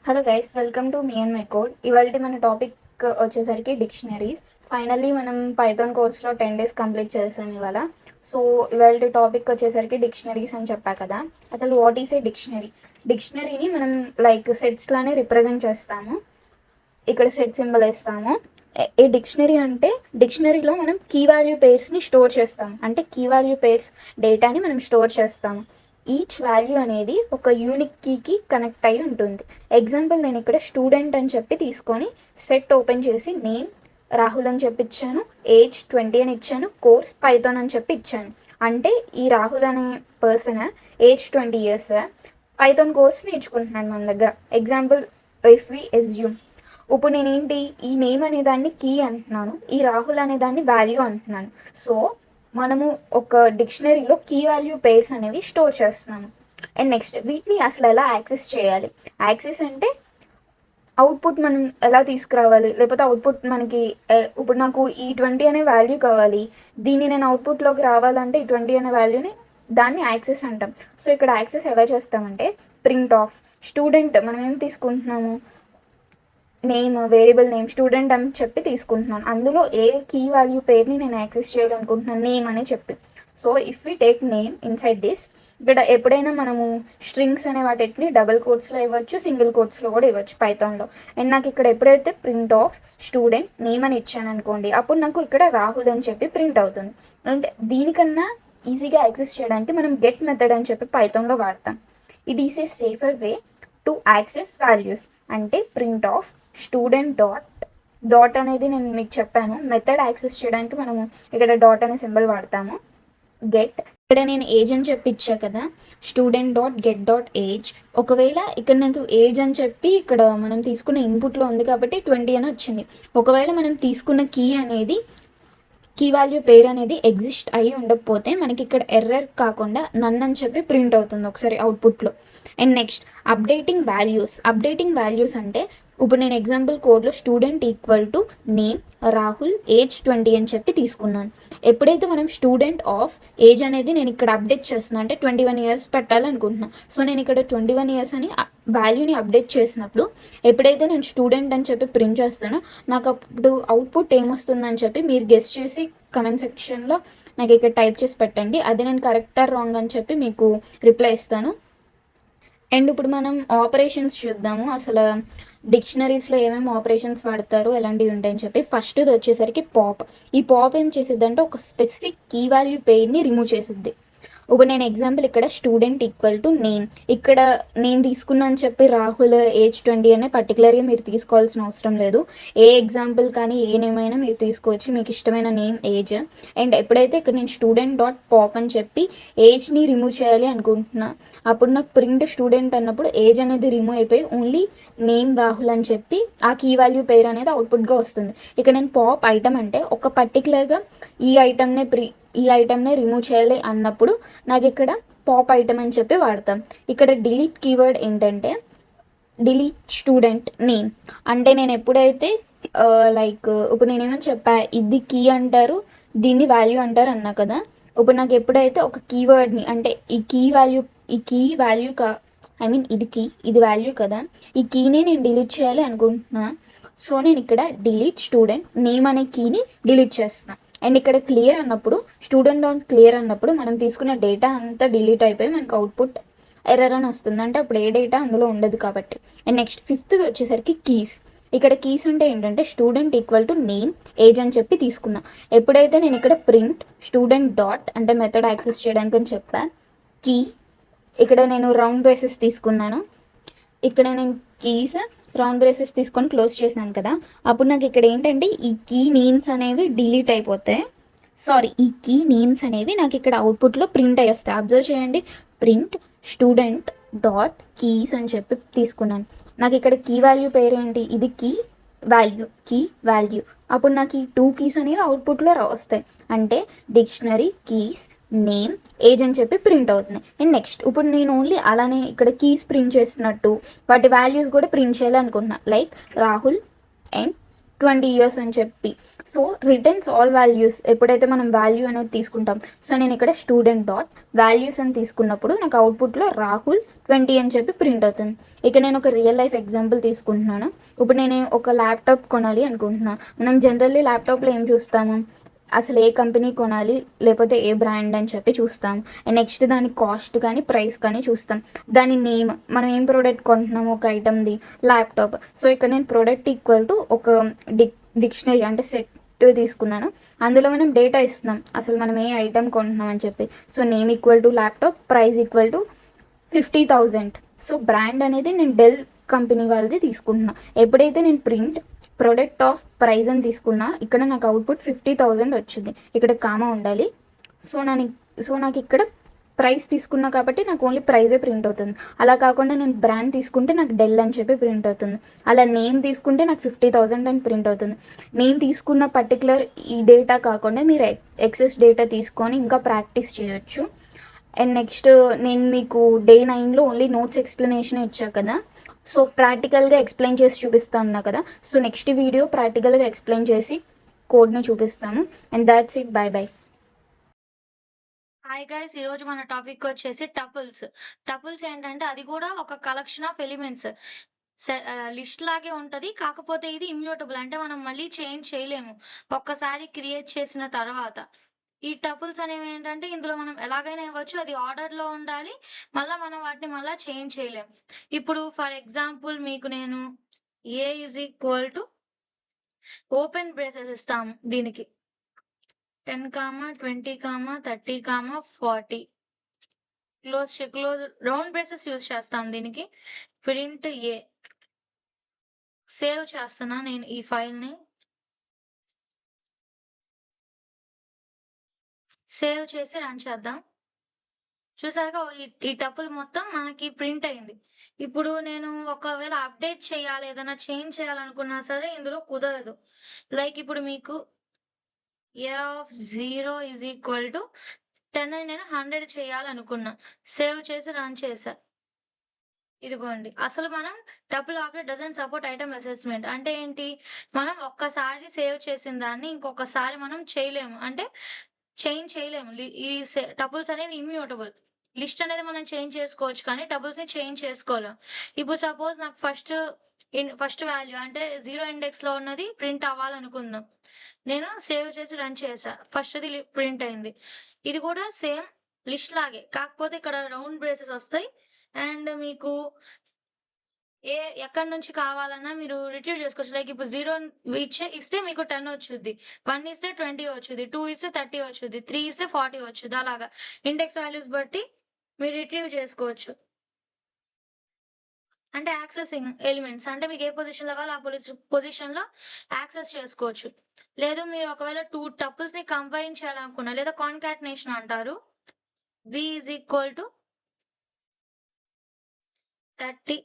Hello guys, welcome to me and my code. ఇవాళ మన topic వచ్చేసరికి డిక్షనరీస్. ఫైనల్లీ మనం పైథాన్ కోర్స్లో 10 days కంప్లీట్ చేసాం ఇవాళ. సో ఇవాళ టాపిక్ వచ్చేసరికి డిక్షనరీస్ అని చెప్పా కదా. అసలు వాట్ ఈస్ ఏ డిక్షనరీ? డిక్షనరీని మనం లైక్ సెట్స్ లానే రిప్రజెంట్ చేస్తాము. ఇక్కడ సెట్ సింబల్ వేస్తాము. ఏ డిక్షనరీ అంటే డిక్షనరీలో మనం కీ వాల్యూ పేర్స్ని స్టోర్ చేస్తాం. అంటే కీ వాల్యూ పేర్స్ డేటాని మనం స్టోర్ చేస్తాము. ఈచ్ వాల్యూ అనేది ఒక యూనిక్ కీకి కనెక్ట్ అయి ఉంటుంది. ఎగ్జాంపుల్, నేను ఇక్కడ స్టూడెంట్ అని చెప్పి తీసుకొని సెట్ ఓపెన్ చేసి నేమ్ రాహుల్ అని చెప్పి ఇచ్చాను, ఏజ్ 20 అని ఇచ్చాను, కోర్స్ పైథాన్ అని చెప్పి ఇచ్చాను. అంటే ఈ రాహుల్ అనే person age 20 years Python course నేర్చుకుంటున్నాను మన దగ్గర. ఎగ్జాంపుల్, ఇఫ్ వి ఎస్యూమ్, ఇప్పుడు నేనేంటి ఈ నేమ్ అనే దాన్ని కీ అంటున్నాను, ఈ రాహుల్ అనే దాన్ని వాల్యూ అంటున్నాను. సో మనము ఒక డిక్షనరీలో కీ వాల్యూ పేర్స్ అనేవి స్టోర్ చేస్తున్నాము. అండ్ నెక్స్ట్, వీటిని అసలు ఎలా యాక్సెస్ చేయాలి? యాక్సెస్ అంటే అవుట్పుట్ మనం ఎలా తీసుకురావాలి, లేకపోతే అవుట్పుట్ మనకి ఇప్పుడు నాకు ఈ 20 అనే వాల్యూ కావాలి, దీన్ని నేను అవుట్పుట్లోకి రావాలంటే ఈ 20 అనే వాల్యూని దాన్ని యాక్సెస్ అంటాం. సో ఇక్కడ యాక్సెస్ ఎలా చేస్తామంటే ప్రింట్ ఆఫ్ స్టూడెంట్, మనం ఏం తీసుకుంటున్నాము, నేమ్, వేరియబుల్ నేమ్ స్టూడెంట్ అని చెప్పి తీసుకుంటున్నాను. అందులో ఏ కీ వాల్యూ పేరుని నేను యాక్సెస్ చేయాలనుకుంటున్నాను, నేమ్ అని చెప్పి. So if we take name inside this, ఇక్కడ ఎప్పుడైనా మనము స్ట్రింగ్స్ అనే వాటిని డబుల్ కోట్స్లో ఇవ్వచ్చు, సింగిల్ కోట్స్లో కూడా ఇవ్వచ్చు పైథాన్లో. అండ్ నాకు ఇక్కడ ఎప్పుడైతే ప్రింట్ ఆఫ్ స్టూడెంట్ నేమ్ అని ఇచ్చాను అనుకోండి, అప్పుడు నాకు ఇక్కడ రాహుల్ అని చెప్పి ప్రింట్ అవుతుంది. అంటే దీనికన్నా ఈజీగా యాక్సెస్ చేయడానికి మనం గెట్ మెథడ్ అని చెప్పి పైథాన్లో వాడతాం. It is a safer way to access values. అంటే ప్రింట్ ఆఫ్ స్టూడెంట్ డాట్ అనేది నేను మీకు చెప్పాను, మెథడ్ యాక్సెస్ చేయడానికి మనము ఇక్కడ డాట్ అనే సింబల్ వాడతాము. గెట్, ఇక్కడ నేను ఏజ్ అని చెప్పి ఇచ్చా కదా, student dot get dot age. ఒకవేళ ఇక్కడ నాకు ఏజ్ అని చెప్పి ఇక్కడ మనం తీసుకున్న ఇన్పుట్లో ఉంది కాబట్టి 20 అని వచ్చింది. ఒకవేళ మనం తీసుకున్న కీ అనేది కీ వాల్యూ పేరు అనేది ఎగ్జిస్ట్ అయ్యి ఉండకపోతే మనకి ఇక్కడ ఎర్రర్ కాకుండా నన్ అని చెప్పి ప్రింట్ అవుతుంది ఒకసారి అవుట్పుట్లో. అండ్ నెక్స్ట్, అప్డేటింగ్ వాల్యూస్ అంటే ఇప్పుడు నేను ఎగ్జాంపుల్ కోడ్లో student equal to name Rahul age 20 అని చెప్పి తీసుకున్నాను. ఎప్పుడైతే మనం స్టూడెంట్ ఆఫ్ ఏజ్ అనేది నేను ఇక్కడ అప్డేట్ చేస్తున్నాను, అంటే 21 years పెట్టాలనుకుంటున్నాను. సో నేను ఇక్కడ 21 years అని వాల్యూని అప్డేట్ చేసినప్పుడు ఎప్పుడైతే నేను స్టూడెంట్ అని చెప్పి ప్రింట్ చేస్తానో నాకు అప్పుడు అవుట్పుట్ ఏమొస్తుందని చెప్పి మీరు గెస్ చేసి కమెంట్ సెక్షన్లో నాకు ఇక్కడ టైప్ చేసి పెట్టండి. అది నేను కరెక్టా రాంగ్ అని చెప్పి మీకు రిప్లై ఇస్తాను. అండ్ ఇప్పుడు మనం ఆపరేషన్స్ చూద్దాము. అసలు డిక్షనరీస్లో ఏమేమి ఆపరేషన్స్ వాడతారు, ఎలాంటివి ఉంటాయని చెప్పి. ఫస్ట్ది వచ్చేసరికి పాప్. ఈ పాప్ ఏం చేసిద్దంటే ఒక స్పెసిఫిక్ కీ వాల్యూ పేర్ని రిమూవ్ చేసిద్ది. ఇప్పుడు నేను ఎగ్జాంపుల్ ఇక్కడ స్టూడెంట్ ఈక్వల్ టు నేమ్, ఇక్కడ నేను తీసుకున్నా అని చెప్పి రాహుల్ ఏజ్ 20 అనే పర్టికులర్గా మీరు తీసుకోవాల్సిన అవసరం లేదు. ఏ ఎగ్జాంపుల్ కానీ ఏ నేమ్ అయినా మీరు తీసుకోవచ్చు, మీకు ఇష్టమైన నేమ్, ఏజ్. అండ్ ఎప్పుడైతే ఇక్కడ నేను స్టూడెంట్ డాట్ పాప్ అని చెప్పి ఏజ్ని రిమూవ్ చేయాలి అనుకుంటున్నా, అప్పుడు నాకు ప్రింట్ స్టూడెంట్ అన్నప్పుడు ఏజ్ అనేది రిమూవ్ అయిపోయి ఓన్లీ నేమ్ రాహుల్ అని చెప్పి ఆ కీ వాల్యూ పేరు అనేది అవుట్పుట్గా వస్తుంది. ఇక్కడ నేను పాప్ ఐటమ్ అంటే ఒక పర్టికులర్గా ఈ ఐటమ్నే రిమూవ్ చేయాలి అన్నప్పుడు నాకు ఇక్కడ పాప్ ఐటమ్ అని చెప్పి వాడతాం. ఇక్కడ డిలీట్ కీవర్డ్ ఏంటంటే డిలీట్ స్టూడెంట్ నేమ్. అంటే నేను ఎప్పుడైతే లైక్ ఇప్పుడు నేనేమని చెప్పా, ఇది కీ అంటారు, దీన్ని వాల్యూ అంటారు అన్నా కదా. ఇప్పుడు నాకు ఎప్పుడైతే ఒక కీవర్డ్ని, అంటే ఈ కీ వాల్యూ ఇది కీ, ఇది వాల్యూ కదా, ఈ కీని నేను డిలీట్ చేయాలి అనుకుంటున్నా. సో నేను ఇక్కడ డిలీట్ స్టూడెంట్ నేమ్ అనే కీని డిలీట్ చేస్తున్నాను. అండ్ ఇక్కడ క్లియర్ అన్నప్పుడు, స్టూడెంట్ డాట్ క్లియర్ అన్నప్పుడు మనం తీసుకున్న డేటా అంతా డిలీట్ అయిపోయి మనకు అవుట్పుట్ ఎర్రర్ అని వస్తుంది. అంటే అప్పుడు ఏ డేటా అందులో ఉండదు కాబట్టి. అండ్ నెక్స్ట్ ఫిఫ్త్ వచ్చేసరికి కీస్. ఇక్కడ కీస్ అంటే ఏంటంటే student equal to name age అని చెప్పి తీసుకున్నా. ఎప్పుడైతే నేను ఇక్కడ ప్రింట్ స్టూడెంట్ డాట్, అంటే మెథడ్ యాక్సెస్ చేయడానికి అని చెప్పా, కీ, ఇక్కడ నేను రౌండ్ బ్రేసెస్ తీసుకున్నాను, ఇక్కడ నేను కీస్ రౌండ్ బ్రేసెస్ తీసుకొని క్లోజ్ చేశాను కదా, అప్పుడు నాకు ఇక్కడ ఏంటంటే ఈ కీ నేమ్స్ అనేవి డిలీట్ అయిపోతాయి. ఈ కీ నేమ్స్ అనేవి నాకు ఇక్కడ అవుట్పుట్లో ప్రింట్ అయ్యి వస్తాయి. అబ్జర్వ్ చేయండి, ప్రింట్ స్టూడెంట్ డాట్ కీస్ అని చెప్పి తీసుకున్నాను. నాకు ఇక్కడ కీ వాల్యూ పేరు ఏంటి, ఇది కీ వాల్యూ. అప్పుడు నాకు ఈ 2 కీస్ అనేవి అవుట్పుట్లో వస్తాయి. అంటే డిక్షనరీ కీస్ నేమ్ ఏజ్ అని చెప్పి ప్రింట్ అవుతుంది. అండ్ నెక్స్ట్, ఇప్పుడు నేను ఓన్లీ అలానే ఇక్కడ కీస్ ప్రింట్ చేసినట్టు వాటి వాల్యూస్ కూడా ప్రింట్ చేయాలి అనుకుంటున్నా. లైక్ రాహుల్ అండ్ 20 ఇయర్స్ అని చెప్పి. సో రిటర్న్స్ ఆల్ వాల్యూస్ ఎప్పుడైతే మనం వాల్యూ అనేది తీసుకుంటాం, సో నేను ఇక్కడ స్టూడెంట్ డాట్ వాల్యూస్ అని తీసుకున్నప్పుడు నాకు అవుట్పుట్లో రాహుల్ 20 అని చెప్పి ప్రింట్ అవుతుంది. ఇక నేను ఒక రియల్ లైఫ్ ఎగ్జాంపుల్ తీసుకుంటున్నాను. ఇప్పుడు నేను ఒక ల్యాప్టాప్ కొనాలి అనుకుంటున్నాను. మనం జనరల్లీ ల్యాప్టాప్లో ఏం చూస్తాము, అసలు ఏ కంపెనీ కొనాలి లేకపోతే ఏ బ్రాండ్ అని చెప్పి చూస్తాం. నెక్స్ట్ దాని కాస్ట్ కానీ ప్రైస్ కానీ చూస్తాం. దాని నేమ్, మనం ఏం ప్రోడక్ట్ కొంటున్నాము ఒక ఐటమ్ది, ల్యాప్టాప్. సో ఇక్కడ నేను ప్రోడక్ట్ ఈక్వల్ టు ఒక డిక్షనరీ అంటే సెట్ తీసుకున్నాను. అందులో మనం డేటా ఇస్తున్నాం అసలు మనం ఏ ఐటమ్ కొంటున్నాం అని చెప్పి. So name equal to laptop, price equal to 50,000. So brand అనేది నేను డెల్ కంపెనీ వాళ్ళది తీసుకుంటున్నా. ఎప్పుడైతే నేను ప్రింట్ ప్రొడక్ట్ ఆఫ్ ప్రైస్ అని తీసుకున్నా, ఇక్కడ నాకు అవుట్పుట్ 50,000 వచ్చింది. ఇక్కడ కామా ఉండాలి. సో నాకు ఇక్కడ ప్రైస్ తీసుకున్నా కాబట్టి నాకు ఓన్లీ ప్రైజే ప్రింట్ అవుతుంది. అలా కాకుండా నేను బ్రాండ్ తీసుకుంటే నాకు డెల్ అని చెప్పి ప్రింట్ అవుతుంది. అలా నేమ్ తీసుకుంటే నాకు 50,000 అని ప్రింట్ అవుతుంది. నేను తీసుకున్న పర్టికులర్ ఈ డేటా కాకుండా మీరు ఎక్సెస్ డేటా తీసుకొని ఇంకా ప్రాక్టీస్ చేయొచ్చు. అండ్ నెక్స్ట్ నేను మీకు డే 9లో ఓన్లీ నోట్స్ ఎక్స్ప్లెనేషన్ ఇచ్చా కదా, సో ప్రాక్టికల్గా ఎక్స్ప్లెయిన్ చేసి చూపిస్తా ఉన్నా కదా. సో నెక్స్ట్ వీడియో ప్రాక్టికల్గా ఎక్స్ప్లెయిన్ చేసి కోడ్ని చూపిస్తాను. And that's it. By by. Hi guys, ఈరోజు మన టాపిక్ వచ్చేసి టపుల్స్. టపుల్స్ ఏంటంటే అది కూడా ఒక కలెక్షన్ ఆఫ్ ఎలిమెంట్స్. లిస్ట్ లాగే ఉంటది. కాకపోతే ఇది ఇమ్యూటబుల్, అంటే మనం మళ్ళీ చేంజ్ చేయలేము ఒక్కసారి క్రియేట్ చేసిన తర్వాత. ఈ టపుల్స్ అనేవి ఏంటంటే ఇందులో మనం ఎలాగైనా ఇవ్వచ్చు, అది ఆర్డర్ లో ఉండాలి. మళ్ళీ మనం వాటిని మళ్ళీ చేంజ్ చేయలేము. ఇప్పుడు ఫర్ ఎగ్జాంపుల్ మీకు నేను a is equal to open braces ఇస్తాము దీనికి 10, 20, 30, 40. క్లోజ్ రౌండ్ బ్రేసెస్ యూజ్ చేస్తాం దీనికి. ప్రింట్ ఏ. సేవ్ చేస్తున్నా నేను ఈ ఫైల్ని. సేవ్ చేసి రన్ చేద్దాం. చూసారుగా ఈ టపుల్ మొత్తం మనకి ప్రింట్ అయింది. ఇప్పుడు నేను ఒకవేళ అప్డేట్ చేయాలి, ఏదైనా చేంజ్ చేయాలనుకున్నా సరే ఇందులో కుదరదు. లైక్ ఇప్పుడు మీకు ఏ ఆఫ్ 0 ఈజ్ ఈక్వల్ టు 10 అని నేను 100 చేయాలనుకున్నా. సేవ్ చేసి రన్ చేశా. ఇదిగోండి. అసలు మనం tuple object doesn't support item assessment అంటే ఏంటి? మనం ఒక్కసారి సేవ్ చేసిన దాన్ని ఇంకొకసారి మనం చేయలేము. అంటే చేంజ్ చేయలేము. ఈ టపుల్స్ అనేవి ఇమ్యూటబుల్. లిస్ట్ అనేది మనం చేంజ్ చేసుకోవచ్చు కానీ టపుల్స్‌ని చేంజ్ చేసుకోలేం. ఇప్పుడు సపోజ్ నాకు ఫస్ట్ వాల్యూ అంటే 0 ఇండెక్స్‌లో ఉన్నది ప్రింట్ అవ్వాలనుకుందాం. నేను సేవ్ చేసి రన్ చేశా. ఫస్ట్‌ది ప్రింట్ అయింది. ఇది కూడా సేమ్ లిస్ట్ లాగే. కాకపోతే ఇక్కడ రౌండ్ బ్రేసెస్ వస్తాయి. అండ్ మీకు ఎక్కడి నుంచి కావాలన్నా మీరు రిట్రీవ్ చేసుకోవచ్చు. లైక్ ఇప్పుడు 0 ఇస్తే మీకు 10 వచ్చుద్ది. 1 ఇస్తే 20 వచ్చుద్ది. 2 ఇస్తే 30 వచ్చుద్ది. 3 ఇస్తే 40 వచ్చుద్ది. అలాగా ఇండెక్స్ వాల్యూస్ బట్టి మీరు రిట్రీవ్ చేసుకోవచ్చు. అంటే యాక్సెసింగ్ ఎలిమెంట్స్ అంటే మీకు ఏ పొజిషన్‌లో కావాలో ఆ పొజిషన్‌లో యాక్సెస్ చేసుకోవచ్చు. లేదు మీరు ఒకవేళ 2 టపుల్స్‌ని కంబైన్ చేయాలనుకున్నా లేదా కాన్కాటినేషన్ అంటారు. v is equal to 30,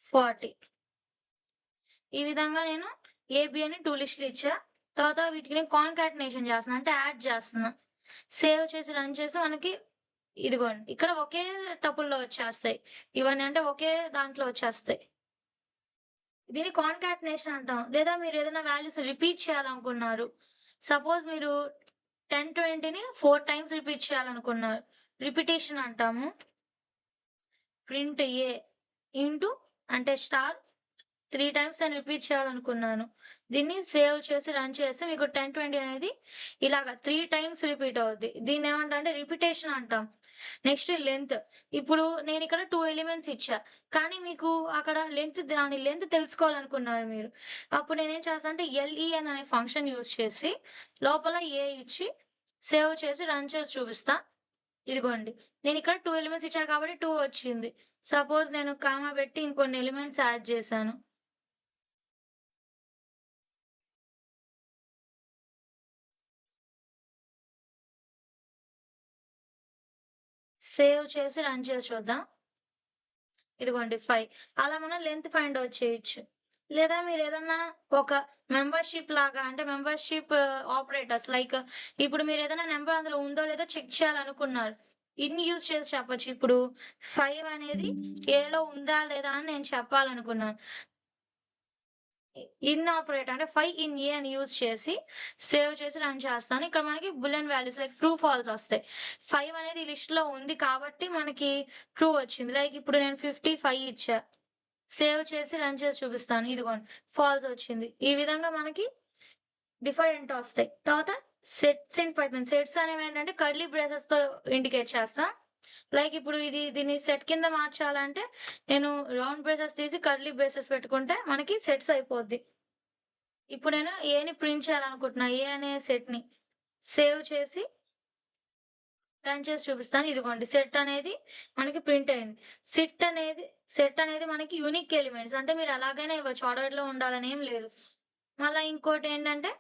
40. ఈ విధంగా నేను ఏబి అని 2 లిస్టులు ఇచ్చా. తర్వాత వీటికి నేను కాన్కాటినేషన్ చేస్తున్నా. అంటే యాడ్ చేస్తున్నా. సేవ్ చేసి రన్ చేస్తే మనకి ఇదిగోండి ఇక్కడ ఒకే టపుల్‌లో వచ్చేస్తాయి. ఇవన్నీ అంటే ఒకే దాంట్లో వచ్చేస్తాయి. దీన్ని కాన్కాటినేషన్ అంటాం. లేదా మీరు ఏదైనా వాల్యూస్ రిపీట్ చేయాలనుకున్నారు. సపోజ్ మీరు 10, 20ని 4 టైమ్స్ రిపీట్ చేయాలనుకున్నారు. రిపిటీషన్ అంటాము. ప్రింట్ ఏ ఇంటూ అంటే స్టార్ 3 టైమ్స్ నేను రిపీట్ చేయాలనుకున్నాను. దీన్ని సేవ్ చేసి రన్ చేస్తే మీకు 10, 20 అనేది ఇలాగ 3 టైమ్స్ రిపీట్ అవుద్ది. దీన్నేమంటాం అంటే రిపిటేషన్ అంటాం. Next length. ఇప్పుడు నేనిక్కడ 2 ఎలిమెంట్స్ ఇచ్చా. కానీ మీకు అక్కడ దాని లెంత్ తెలుసుకోవాలనుకున్నారు మీరు. అప్పుడు నేనేం చేస్తా అంటే లెన్ అనే ఫంక్షన్ యూజ్ చేసి లోపల ఏ ఇచ్చి సేవ్ చేసి రన్ చేసి చూపిస్తా. ఇదిగోండి. నేనిక్కడ 2 ఎలిమెంట్స్ ఇచ్చా కాబట్టి 2 వచ్చింది. సపోజ్ నేను కామా పెట్టి ఇంకొన్ని ఎలిమెంట్స్ యాడ్ చేశాను. సేవ్ చేసి రన్ చేసి చూద్దాం. ఇదిగోండి 5. అలా మనం లెంత్ ఫైండ్ ఔట్ చేయొచ్చు. లేదా మీరేదన్నా ఒక మెంబర్‌షిప్ లాగా అంటే మెంబర్‌షిప్ ఆపరేటర్స్ లైక్ ఇప్పుడు మీరేదైనా నంబర్ అందులో ఉందో లేదో చెక్ చేయాలనుకున్నారు. ఇన్ని యూజ్ చేసి చెప్పొచ్చు. ఇప్పుడు 5 అనేది ఏలో ఉందా లేదా అని నేను చెప్పాలనుకున్నాను. ఇన్ ఆపరేటర్ అంటే 5 ఇన్ ఏ అని యూజ్ చేసి సేవ్ చేసి రన్ చేస్తాను. ఇక్కడ మనకి boolean values like true, false వస్తాయి. 5 అనేది ఈ లిస్ట్‌లో ఉంది కాబట్టి మనకి ట్రూ వచ్చింది. లైక్ ఇప్పుడు నేను 55 ఇచ్చా. సేవ్ చేసి రన్ చేసి చూపిస్తాను. ఇదిగోండి ఫాల్స్ వచ్చింది. ఈ విధంగా మనకి డిఫరెంట్ వస్తాయి. తర్వాత సెట్స్ ఇన్ పైథాన్. సెట్స్ అనేవేంటంటే కర్లీ బ్రేసెస్‌తో ఇండికేట్ చేస్తా. లైక్ ఇప్పుడు దీన్ని సెట్ కింద మార్చాలంటే నేను రౌండ్ బ్రేసెస్ తీసి కర్లీ బ్రేసెస్ పెట్టుకుంటే మనకి సెట్స్ అయిపోద్ది. ఇప్పుడు నేను ఏని ప్రింట్ చేయాలనుకుంటున్నా. ఏ అనే సెట్‌ని సేవ్ చేసి రన్ చేసి చూపిస్తాను. ఇదిగోండి సెట్ అనేది మనకి ప్రింట్ అయింది. సెట్ అనేది మనకి యూనిక్ ఎలిమెంట్స్. అంటే మీరు ఎలాగైనా ఇవ్వచ్చు. ఆర్డర్‌లో ఉండాలని ఏం లేదు. మళ్ళా ఇంకోటేంటంటే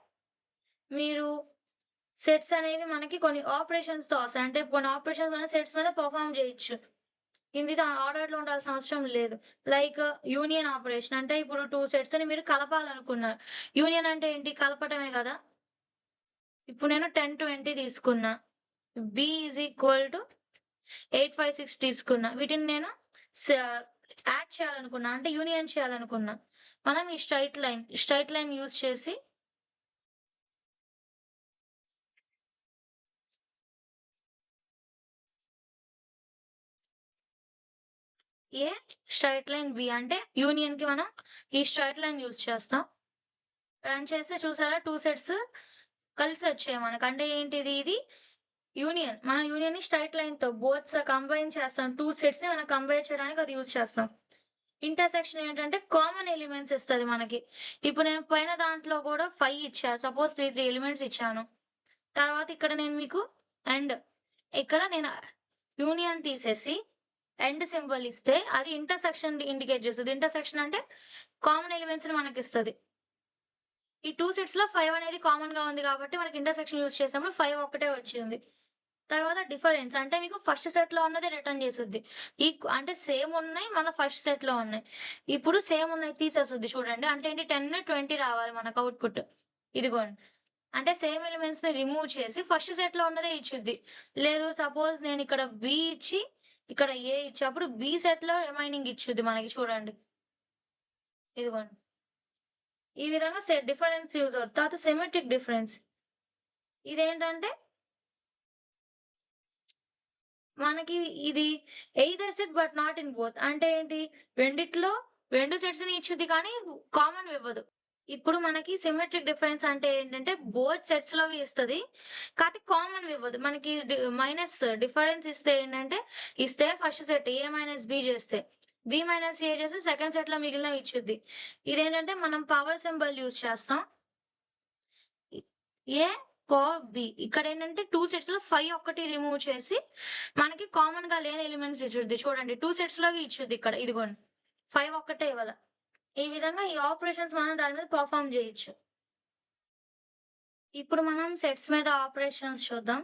మీరు సెట్స్ అనేవి మనకి కొన్ని ఆపరేషన్స్‌తో వస్తాయి. అంటే కొన్ని ఆపరేషన్స్ మన సెట్స్ మీద పెర్ఫార్మ్ జేయొచ్చు. ఇది ఆర్డర్‌లో ఉండాల్సిన అవసరం లేదు. లైక్ యూనియన్ ఆపరేషన్ అంటే ఇప్పుడు 2 సెట్స్‌ని మీరు కలపాలనుకున్నారు. యూనియన్ అంటే ఏంటి? కలపటమే గదా! ఇప్పుడు నేను 10, 20 తీసుకున్నా. బి ఈజ్ ఈక్వల్ టు 8, 5, 6 తీసుకున్నా. వీటిని నేను స యాడ్ చేయాలనుకున్నా. అంటే యూనియన్ చేయాలనుకున్నా. మనం ఈ స్ట్రెయిట్ లైన్ యూజ్ చేసి ఏ, స్ట్రెయిట్ లైన్ బి అంటే యూనియన్‌కి మనం ఈ స్ట్రెయిట్ లైన్ యూజ్ చేస్తాం. రన్ చేస్తే చూసారా 2 సెట్స్ కలిసొచ్చాయి మనకు. అంటే ఏంటిది? ఇది యూనియన్. మనం యూనియన్‌ని స్ట్రెయిట్ లైన్‌తో కంబైన్ చేస్తాం. 2 సెట్స్‌ని మనం కంబైన్ చేయడానికి అది యూజ్ చేస్తాం. ఇంటర్సెక్షన్ ఏంటంటే కామన్ ఎలిమెంట్స్ ఇస్తది మనకి. ఇప్పుడు నేను పైన దాంట్లో గూడా 5 ఇచ్చా. సపోజ్ 3 ఎలిమెంట్స్ ఇచ్చాను. తర్వాత ఇక్కడ నేను మీకు అండ్ ఇక్కడ నేను యూనియన్ తీసేసి ఎండ్ సింబల్ ఇస్తే అది ఇంటర్సెక్షన్ ఇండికేట్ చేస్తది. ఇంటర్సెక్షన్ అంటే కామన్ ఎలిమెంట్స్‌ని మనకిస్తది. ఈ 2 సెట్స్‌లో 5 అనేది కామన్‌గా ఉంది కాబట్టి మనకి ఇంటర్సెక్షన్ యూజ్ చేసినప్పుడు 5 ఒక్కటే వచ్చింది. తర్వాత డిఫరెన్స్ అంటే మీకు ఫస్ట్ సెట్‌లో ఉన్నదే రిటర్న్ చేసుద్ది. అంటే సేమ్ ఉన్నాయి మన ఫస్ట్ సెట్‌లో ఉన్నాయి. ఇప్పుడు సేమ్ ఉన్నాయి తీసేసుద్ది చూడండి. అంటే ఏంటి 10, 20 రావాలి మనకు అవుట్‌పుట్. ఇదిగోండి. అంటే సేమ్ ఎలిమెంట్స్‌ని రిమూవ్ చేసి ఫస్ట్ సెట్‌లో ఉన్నదే ఇచ్చుద్ది. లేదు సపోజ్ నేనిక్కడ బి ఇచ్చి, ఇక్కడ ఏ ఇచ్చా. అప్పుడు బి సెట్‌లో రిమైనింగ్ ఇచ్చుద్ది మనకి చూడండి. ఇదిగోండి. ఈ విధంగా డిఫరెన్స్ యూజ్ అవుద్ది. తర్వాత సిమెట్రిక్ డిఫరెన్స్. ఇదేంటంటే మనకి ఇది either set but not in both. అంటే ఏంటి? రెండిట్లో 2 సెట్స్‌ని ఇచ్చుద్ది కానీ కామన్‌వి ఇవ్వదు. ఇప్పుడు మనకి సిమెట్రిక్ డిఫరెన్స్ అంటే ఏంటంటే బోత్ సెట్స్‌లోవి ఇస్తది. కాతే కామన్‌వి ఇవ్వదు. మనకి మైనస్ డిఫరెన్స్ ఇస్తే ఫస్ట్ సెట్ ఏ మైనస్ బి చేస్తే. బి మైనస్ ఏ చేస్తే సెకండ్ సెట్‌లో మిగిలినవి ఇచ్చుద్ది. ఇదేంటంటే మనం పవర్ సింబల్ యూజ్ చేస్తాం. ఇ ఏ, బి. ఇక్కడేంటంటే 2 సెట్స్‌లో 5 ఒక్కటి రిమూవ్ చేసి, మనకి కామన్‌గా లేని ఎలిమెంట్స్ ఇచ్చుద్ది. చూడండి 2 సెట్స్‌లోవి ఇచ్చుద్ది ఇక్కడ. ఇదిగోండి. 5 ఒక్కటే ఇవ్వల. ఈ విధంగా ఈ ఆపరేషన్స్ మనం దాని మీద పెర్ఫార్మ్ జేయొచ్చు. ఇప్పుడు మనం సెట్స్ మీద ఆపరేషన్స్ చూద్దాం.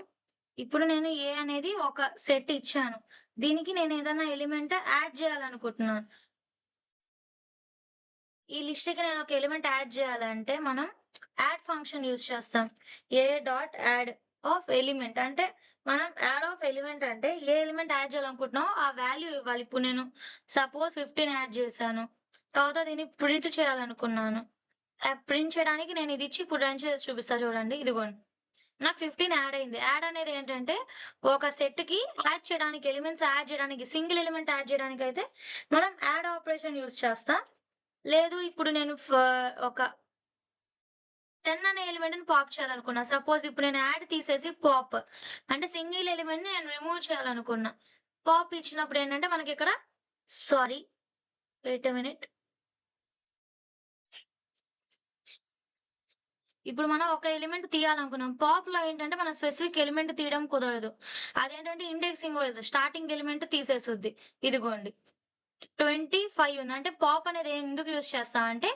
ఇప్పుడు నేను ఏ అనేది ఒక సెట్ ఇచ్చాను. దీనికి నేను ఏదైనా ఎలిమెంట్ యాడ్ చేయాలనుకుంటున్నాను. ఈ లిస్ట్‌కి నేను ఒక ఎలిమెంట్ యాడ్ చేయాలంటే మనం యాడ్ ఫంక్షన్ యూజ్ చేస్తాం. A dot add of element అంటే మనం యాడ్ ఆఫ్ ఎలిమెంట్ అంటే ఏ ఎలిమెంట్ యాడ్ చేయాలనుకుంటున్నామో ఆ వాల్యూ ఇవ్వాలి. ఇప్పుడు నేను సపోజ్ 15 యాడ్ చేశాను. తర్వాత దీన్ని ప్రింట్ చేయాలనుకున్నాను. ప్రింట్ చేయడానికి నేను ఇది ఇచ్చి ఇప్పుడు రన్ చేసి చూపిస్తా చూడండి. ఇదిగోండి. నాకు 15 యాడ్ అయింది. యాడ్ అనేది ఏంటంటే ఒక సెట్‌కి యాడ్ చేయడానికి ఎలిమెంట్స్ యాడ్ చేయడానికి సింగిల్ ఎలిమెంట్ యాడ్ చేయడానికైతే మనం యాడ్ ఆపరేషన్ యూజ్ చేస్తాం. లేదు ఇప్పుడు నేను ఒక 10 అనే ఎలిమెంట్‌ని పాప్ చేయాలనుకున్నా. సపోజ్ ఇప్పుడు నేను యాడ్ తీసేసి పాప్ అంటే సింగిల్ ఎలిమెంట్‌ని నేను రిమూవ్ చేయాలనుకున్నా. పాప్ ఇచ్చినప్పుడు ఏంటంటే మనకిక్కడ సారీ వెయిట్ ఎ మినిట్. ఇప్పుడు మనం ఒక ఎలిమెంట్ తీయాలనుకున్నాం. పాప్‌లో ఏంటంటే మనం స్పెసిఫిక్ ఎలిమెంట్ తీయడం కుదరదు. అదేంటంటే ఇండెక్సింగ్ వైస్ స్టార్టింగ్ ఎలిమెంట్ తీసేసుద్ది. ఇదిగోండి. 25 ఉంది. అంటే పాప్ అనేది ఎందుకు యూజ్ చేస్తామంటే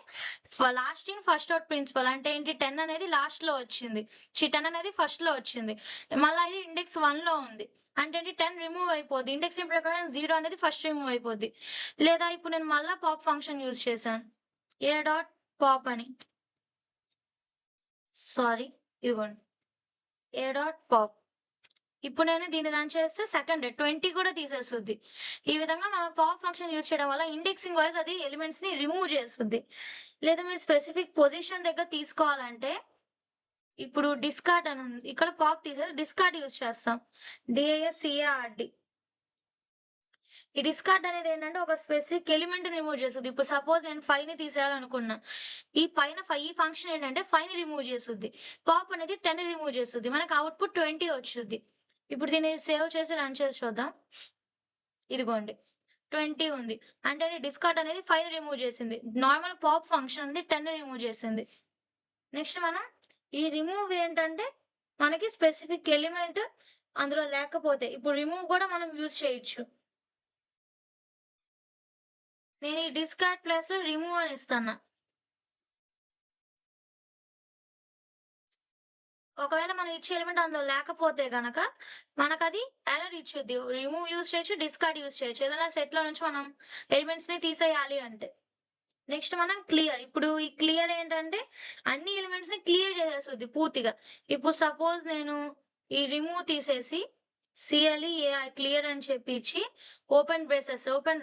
last in first out principle అంటే ఏంటి 10 అనేది లాస్ట్‌లో వచ్చింది. 10 అనేది ఫస్ట్‌లో వచ్చింది. మళ్ళా ఇది ఇండెక్స్ 1లో ఉంది. అంటే ఏంటి 10 రిమూవ్ అయిపోద్ది. ఇండెక్సింగ్ ప్రకారం 0 అనేది ఫస్ట్ రిమూవ్ అయిపోద్ది. లేదా ఇప్పుడు నేను మళ్ళా పాప్ ఫంక్షన్ యూజ్ చేశాను. ఏ డాట్ పాప్ అని. సారీ ఇదిగోండి. A dot pop. ఇప్పుడు నేను దీన్ని రన్ చేస్తే సెకండ్ 20 కూడా తీసేస్తుంది. ఈ విధంగా మనం పాప్ ఫంక్షన్ యూజ్ చేయడం వల్ల ఇండెక్సింగ్ వైస్ అది ఎలిమెంట్స్‌ని రిమూవ్ చేస్తుంది. లేదా మీరు స్పెసిఫిక్ పొజిషన్ దగ్గర తీసుకోవాలంటే ఇప్పుడు డిస్కార్డ్ అని ఉంది. ఇక్కడ పాప్ తీసేసి డిస్కార్డ్ యూజ్ చేస్తాం. డిఐఎస్‌సిఏఆర్‌డి. ఈ డిస్కార్డ్ అనేది ఏంటంటే ఒక స్పెసిఫిక్ ఎలిమెంట్ రిమూవ్ చేస్తది. ఇప్పుడు సపోజ్ నేను 5ని తీసేయాలనుకున్నా. ఈ పైన ఈ ఫంక్షన్ ఏంటంటే 5ని రిమూవ్ చేస్తుంది. పాప్ అనేది 10ని రిమూవ్ చేస్తుంది. మనకు అవుట్‌పుట్ 20 వచ్చుద్ది. ఇప్పుడు దీన్ని సేవ్ చేసి రన్ చేసి చూద్దాం. ఇదిగోండి 20 ఉంది. అంటే డిస్కార్డ్ అనేది 5ని రిమూవ్ చేసింది. నార్మల్ పాప్ ఫంక్షన్ అనేది 10ని రిమూవ్ చేసింది. నెక్స్ట్ మనం ఈ రిమూవ్ ఏంటంటే మనకి స్పెసిఫిక్ ఎలిమెంట్ అందులో లేకపోతే ఇప్పుడు రిమూవ్ కూడా మనం యూజ్ చేయొచ్చు. నేను ఈ డిస్కార్డ్ ప్లేస్‌లో రిమూవ్ అని ఇస్తన్నా. ఒకవేళ మనం ఇచ్చే ఎలిమెంట్ అందులో లేకపోతే గనక మనకది ఎర్రర్ ఇచ్చుద్ది. రిమూవ్ యూజ్ చేయొచ్చు, డిస్కార్డ్ యూజ్ చేయొచ్చు. ఏదైనా సెట్‌లో నుంచి మనం ఎలిమెంట్స్‌ని తీసేయాలి అంటే. నెక్స్ట్ మనం క్లియర్. ఇప్పుడు ఈ క్లియర్ ఏంటంటే అన్ని ఎలిమెంట్స్‌ని క్లియర్ చేసేస్తది పూర్తిగా. ఇప్పుడు సపోజ్ నేను ఈ రిమూవ్ తీసేసి సిఎల్ఈఏఐ క్లియర్ అని చెప్పి ఇచ్చి ఓపెన్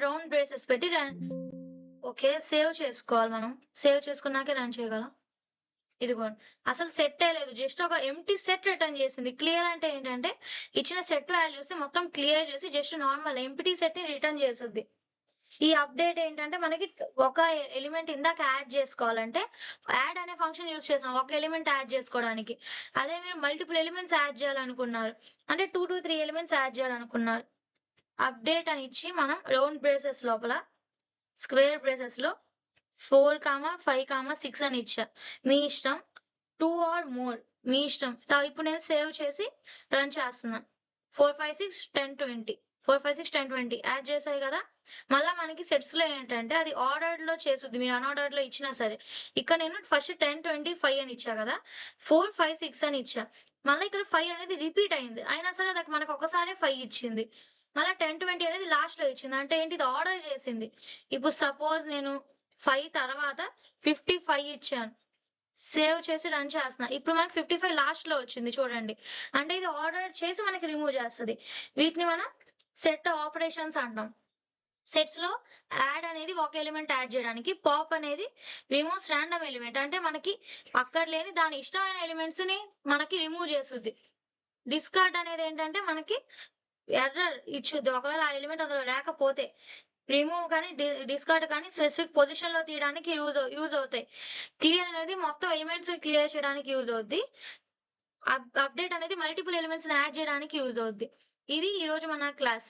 రౌండ్ బ్రేసెస్ పెట్టి ఓకే. సేవ్ చేసుకోవాలి మనం. సేవ్ చేసుకున్నాకే రన్ చేయగలం. ఇదిగోండి. అసలు సెట్టే లేదు. జస్ట్ ఒక ఎంప్టీ సెట్ రిటర్న్ చేసింది. క్లియర్ అంటే ఏంటంటే, ఇచ్చిన సెట్ వాల్యూస్‌ని మొత్తం క్లియర్ చేసి జస్ట్ నార్మల్ ఎంప్టీ సెట్‌ని రిటర్న్ చేసుద్ది. ఈ అప్‌డేట్ ఏంటంటే, మనకి ఒక ఎలిమెంట్ ఇందాక యాడ్ చేసుకోవాలంటే, యాడ్ అనే ఫంక్షన్ యూజ్ చేసాం. ఒక ఎలిమెంట్ యాడ్ చేసుకోవడానికి. అదే మీరు మల్టిపుల్ ఎలిమెంట్స్ యాడ్ చేయాలనుకున్నారు. అంటే 2-3 ఎలిమెంట్స్ యాడ్ చేయాలనుకున్నారు. అప్‌డేట్ అని ఇచ్చి మనం రౌండ్ బ్రేసెస్ లోపల స్క్వేర్ బ్రేసెస్‌లో 4, 5, 6 అని ఇచ్చా. మీ ఇష్టం. 2 ఆర్ మోర్ మీ ఇష్టం. ఇప్పుడు నేను సేవ్ చేసి రన్ చేస్తున్నా. 4, 5, 6, 10, 20. 4, 5, 6, 10, 20 యాడ్ చేశాయి కదా! మళ్ళా మనకి సెట్స్‌లో ఏంటంటే అది ఆర్డర్‌లో చేసుద్ది. మీరు అన్‌ఆర్డర్‌లో ఇచ్చినా సరే. ఇక్కడ నేను ఫస్ట్ 10, 20, 5 అని ఇచ్చా కదా! 4, 5, 6 అని ఇచ్చా. మళ్ళా ఇక్కడ 5 అనేది రిపీట్ అయింది. అయినా సరే అది మనకు ఒకసారే 5 ఇచ్చింది. మళ్ళా 10, 20 అనేది లాస్ట్‌లో ఇచ్చింది. అంటే ఏంటి ఇది ఆర్డర్ చేసింది. ఇప్పుడు సపోజ్ నేను 5 తర్వాత 55 ఇచ్చాను. సేవ్ చేసి రన్ చేస్తున్నా. ఇప్పుడు మనకు 55 లాస్ట్‌లో వచ్చింది చూడండి. అంటే ఇది ఆర్డర్ చేసి మనకి రిమూవ్ చేస్తది. వీటిని మనం సెట్ ఆపరేషన్స్ అంటాం. సెట్స్‌లో యాడ్ అనేది ఒక ఎలిమెంట్ యాడ్ చేయడానికి, పాప్ అనేది రిమూవ్స్ రాండమ్ ఎలిమెంట్. అంటే మనకి అక్కర్లేని దాని ఇష్టమైన ఎలిమెంట్స్‌ని మనకి రిమూవ్ చేసుద్ది. డిస్కార్డ్ అనేది ఏంటంటే మనకి ఎర్రర్ ఇచ్చుద్ది. ఒకవేళ ఆ ఎలిమెంట్ అందులో లేకపోతే. రిమూవ్ కానీ, డిస్కార్డ్ కానీ స్పెసిఫిక్ పొజిషన్‌లో తీయడానికి యూజ్ అవుతాయి. క్లియర్ అనేది మొత్తం ఎలిమెంట్స్‌ని క్లియర్ చేయడానికి యూజ్ అవుద్ది. అప్‌డేట్ అనేది మల్టిపుల్ ఎలిమెంట్స్‌ని యాడ్ చేయడానికి యూజ్ అవుద్ది. ఇవి ఈరోజు మన క్లాస్.